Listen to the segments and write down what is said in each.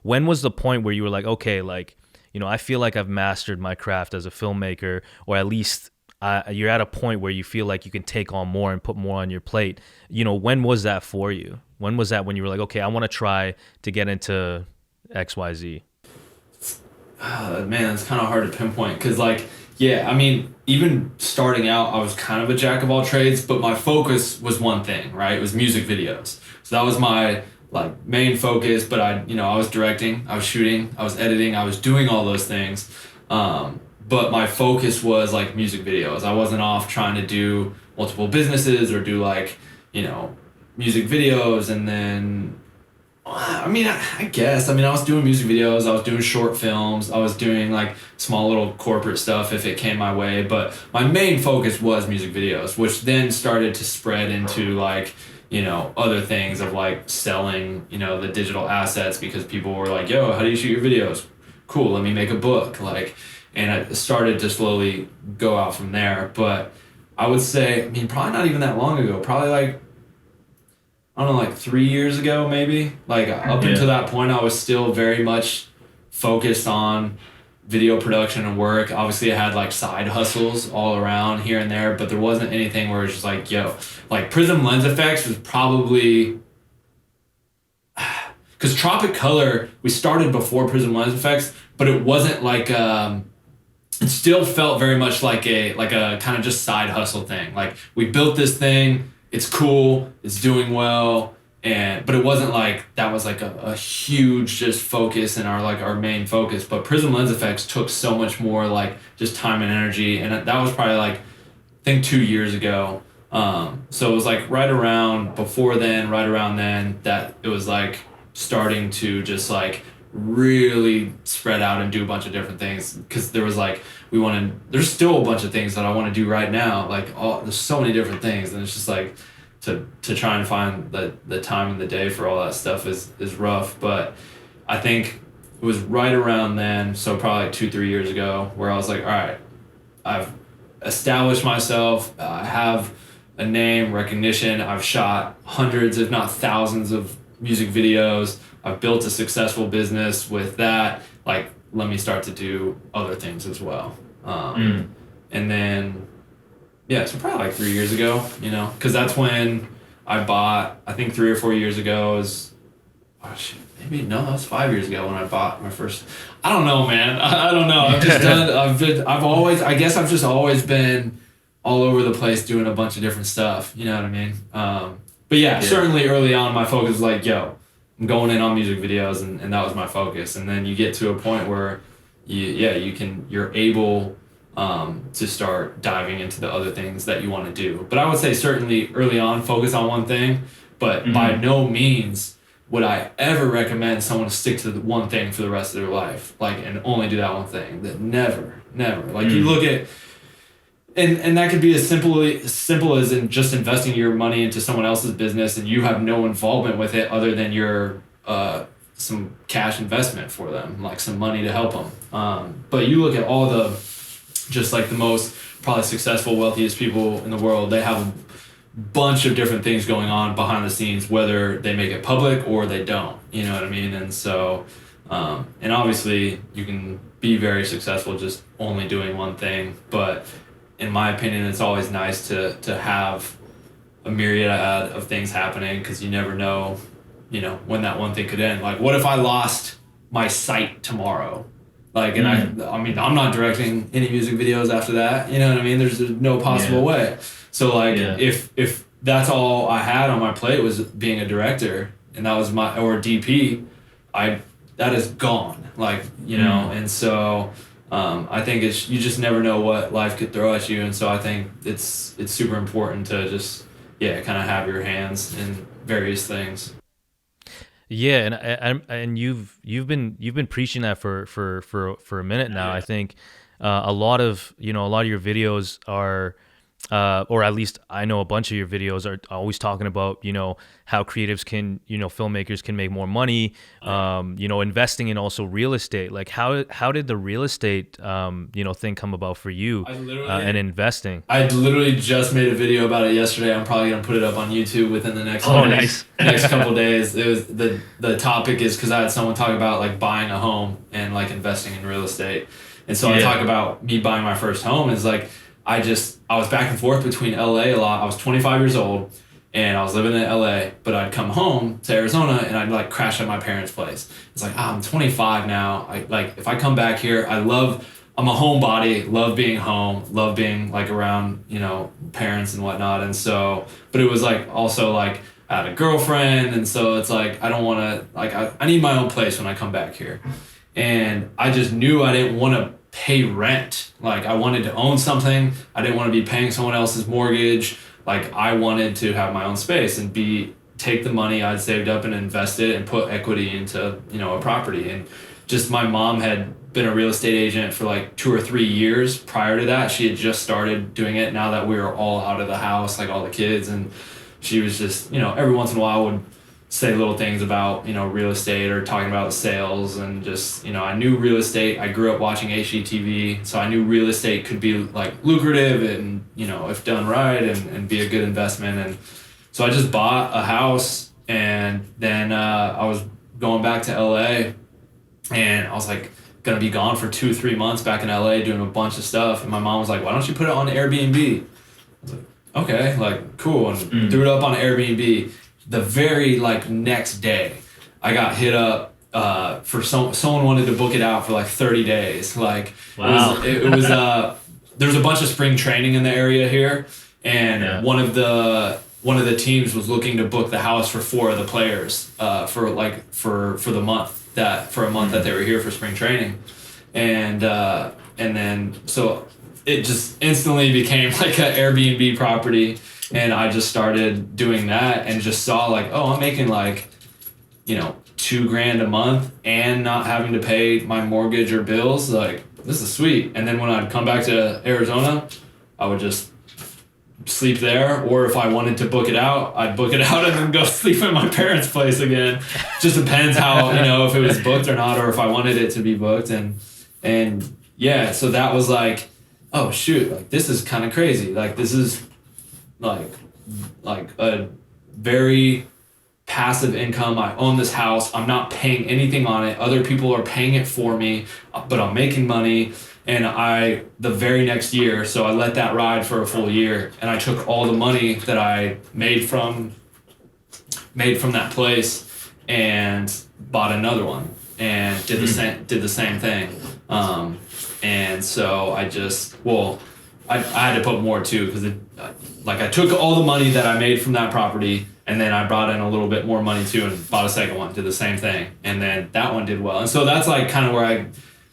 when was the point where you were like, okay, like, I feel like I've mastered my craft as a filmmaker, or at least you're at a point where you feel like you can take on more and put more on your plate. When was that for you? When was that when you were like, okay, I want to try to get into XYZ? Man, it's kind of hard to pinpoint because, like, yeah, I mean, even starting out, I was kind of a jack of all trades, but my focus was one thing, right? It was music videos. So that was my like main focus. But I was directing, I was shooting, I was editing, I was doing all those things. But my focus was like music videos. I wasn't off trying to do multiple businesses or do like, music videos and then I mean, I guess. I mean, I was doing music videos, I was doing short films, I was doing like small little corporate stuff if it came my way. But my main focus was music videos, which then started to spread into like, other things of like selling, the digital assets because people were like, yo, how do you shoot your videos? Cool, let me make a book. Like, and I started to slowly go out from there. But I would say, I mean, probably not even that long ago, probably like I don't know, like 3 years ago, maybe. Like up until that point, I was still very much focused on video production and work. Obviously, I had like side hustles all around here and there, but there wasn't anything where it's just like, yo, like Prism Lens Effects was probably because Tropic Color we started before Prism Lens Effects, but it wasn't like it still felt very much like a kind of just side hustle thing. Like we built this thing, it's cool, it's doing well, but it wasn't like that was like a huge just focus and our main focus. But Prism Lens Effects took so much more like just time and energy, and that was probably like I think 2 years ago. So it was like right around before then, right around then that it was like starting to just like really spread out and do a bunch of different things because there was like there's still a bunch of things that I want to do right now, like there's so many different things, and it's just like to try and find the time in the day for all that stuff is rough. But I think it was right around then, so probably like 2-3 years ago, where I was like, all right, I've established myself, I have a name recognition, I've shot hundreds if not thousands of music videos, I've built a successful business with that. Like, let me start to do other things as well. And then, yeah, so probably like 3 years ago, because that's when I bought, I think 3 or 4 years ago oh shit, maybe, no, that was 5 years ago when I bought my first, I don't know, man. I don't know. I guess I've just always been all over the place doing a bunch of different stuff. You know what I mean? But yeah, certainly early on, my focus was like, yo, I'm going in on music videos, and that was my focus. And then you get to a point where you're able to start diving into the other things that you want to do. But I would say certainly early on, focus on one thing, but by no means would I ever recommend someone to stick to the one thing for the rest of their life, like, and only do that one thing. That never. Like you look at, and that could be as simple as in just investing your money into someone else's business and you have no involvement with it other than your some cash investment for them, like some money to help them. But you look at all just like the most probably successful, wealthiest people in the world, they have a bunch of different things going on behind the scenes, whether they make it public or they don't, you know what I mean? And so, and obviously you can be very successful just only doing one thing, but in my opinion, it's always nice to have a myriad of things happening because you never know, when that one thing could end. Like, what if I lost my sight tomorrow? Like, and I mean, I'm not directing any music videos after that. You know what I mean? There's no possible way. So, like, if that's all I had on my plate was being a director, and that was or DP, that is gone. Like, and so I think you just never know what life could throw at you, and so I think it's super important to just kind of have your hands in various things. Yeah, and you've been preaching that for a minute now. I think a lot of your videos are or at least I know a bunch of your videos are always talking about, how creatives can, filmmakers can make more money, investing in also real estate. Like how did the real estate, thing come about for you, and investing? I literally just made a video about it yesterday. I'm probably gonna put it up on YouTube within the next Nice. next couple days. It was the topic is because I had someone talk about like buying a home and like investing in real estate, and so I talk about me buying my first home is like I was back and forth between LA a lot. I was 25 years old and I was living in LA, but I'd come home to Arizona and I'd like crash at my parents' place. It's like, I'm 25 now. If I come back here, I'm a homebody, love being home, love being like around, parents and whatnot. And so, but it was like also like I had a girlfriend. And so it's like, I don't want to, like, I need my own place when I come back here. And I just knew I didn't want to pay rent. Like I wanted to own something. I didn't want to be paying someone else's mortgage. Like I wanted to have my own space and take the money I'd saved up and invest it and put equity into, a property. And just my mom had been a real estate agent for like 2 or 3 years prior to that. She had just started doing it now that we were all out of the house, like all the kids. And she was just, every once in a while would say little things about, real estate or talking about sales and just, I knew real estate. I grew up watching HGTV, so I knew real estate could be like lucrative and, if done right and be a good investment. And so I just bought a house and then I was going back to LA and I was like gonna be gone for 2-3 months back in LA doing a bunch of stuff. And my mom was like, why don't you put it on Airbnb? I was like, okay, like cool. And threw it up on Airbnb. The very like next day, I got hit up for someone wanted to book it out for like 30 days. Like wow. it was there's a bunch of spring training in the area here, and one of the teams was looking to book the house for 4 of the players for a month that they were here for spring training, and then so it just instantly became like an Airbnb property. And I just started doing that and just saw like, oh, I'm making like, $2,000 a month and not having to pay my mortgage or bills. Like, this is sweet. And then when I'd come back to Arizona, I would just sleep there. Or if I wanted to book it out, I'd book it out and then go sleep at my parents' place again. Just depends how, if it was booked or not, or if I wanted it to be booked. And yeah, so that was like, oh shoot, like this is kind of crazy. Like this is like a very passive income. I own this house. I'm not paying anything on it. Other people are paying it for me, but I'm making money. And the very next year, so I let that ride for a full year, and I took all the money that I made from that place and bought another one and did the same thing. And so I had to put more too, because I took all the money that I made from that property and then I brought in a little bit more money too and bought a second one, did the same thing. And then that one did well. And so that's like kind of where I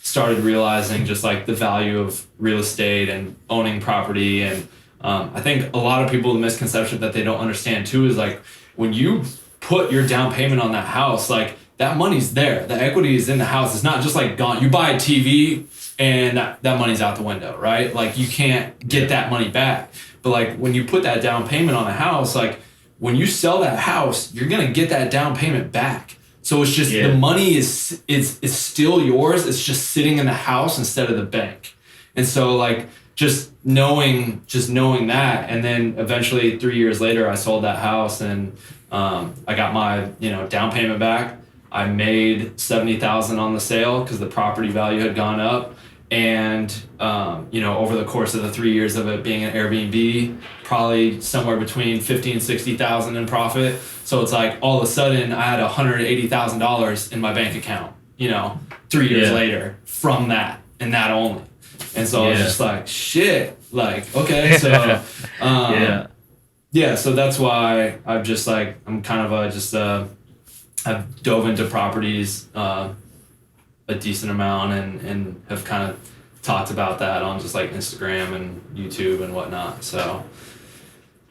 started realizing just like the value of real estate and owning property. And I think a lot of people, the misconception that they don't understand too is like when you put your down payment on that house, like that money's there. The equity is in the house. It's not just like gone. You buy a TV and that money's out the window, right? Like you can't get that money back. But like when you put that down payment on a house, like when you sell that house, you're gonna get that down payment back. So it's just the money is still yours. It's just sitting in the house instead of the bank. And so like just knowing that, and then eventually 3 years later, I sold that house and I got my down payment back. I made $70,000 on the sale because the property value had gone up. And, over the course of the 3 years of it being an Airbnb, probably somewhere between $50,000 and $60,000 in profit. So it's like all of a sudden I had $180,000 in my bank account, 3 years later from that and that only. And so I was just like, shit, like, okay. So, so that's why I've just like, I'm kind of I've dove into properties, a decent amount and have kind of talked about that on just like Instagram and YouTube and whatnot. So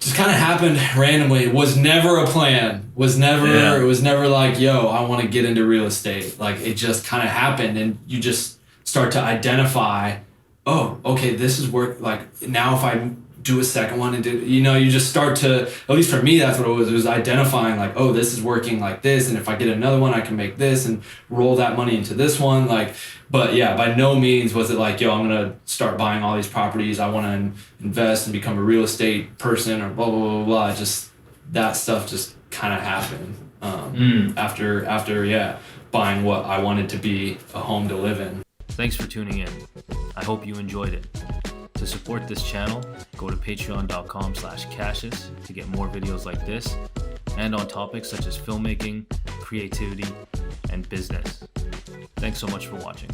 just kind of happened randomly. It was never a plan. It was never like, yo, I want to get into real estate. Like it just kind of happened, and you just start to identify, oh, okay, this is work. Like now if I do a second one and you just start to, at least for me, that's what it was identifying like, oh, this is working like this, and if I get another one I can make this and roll that money into this one. Like, but yeah, by no means was it like, yo, I'm gonna start buying all these properties, I want to invest and become a real estate person or blah blah blah blah. Just that stuff just kind of happened after buying what I wanted to be a home to live in. Thanks for tuning in. I hope you enjoyed it. To support this channel, go to patreon.com/Cassius to get more videos like this and on topics such as filmmaking, creativity, and business. Thanks so much for watching.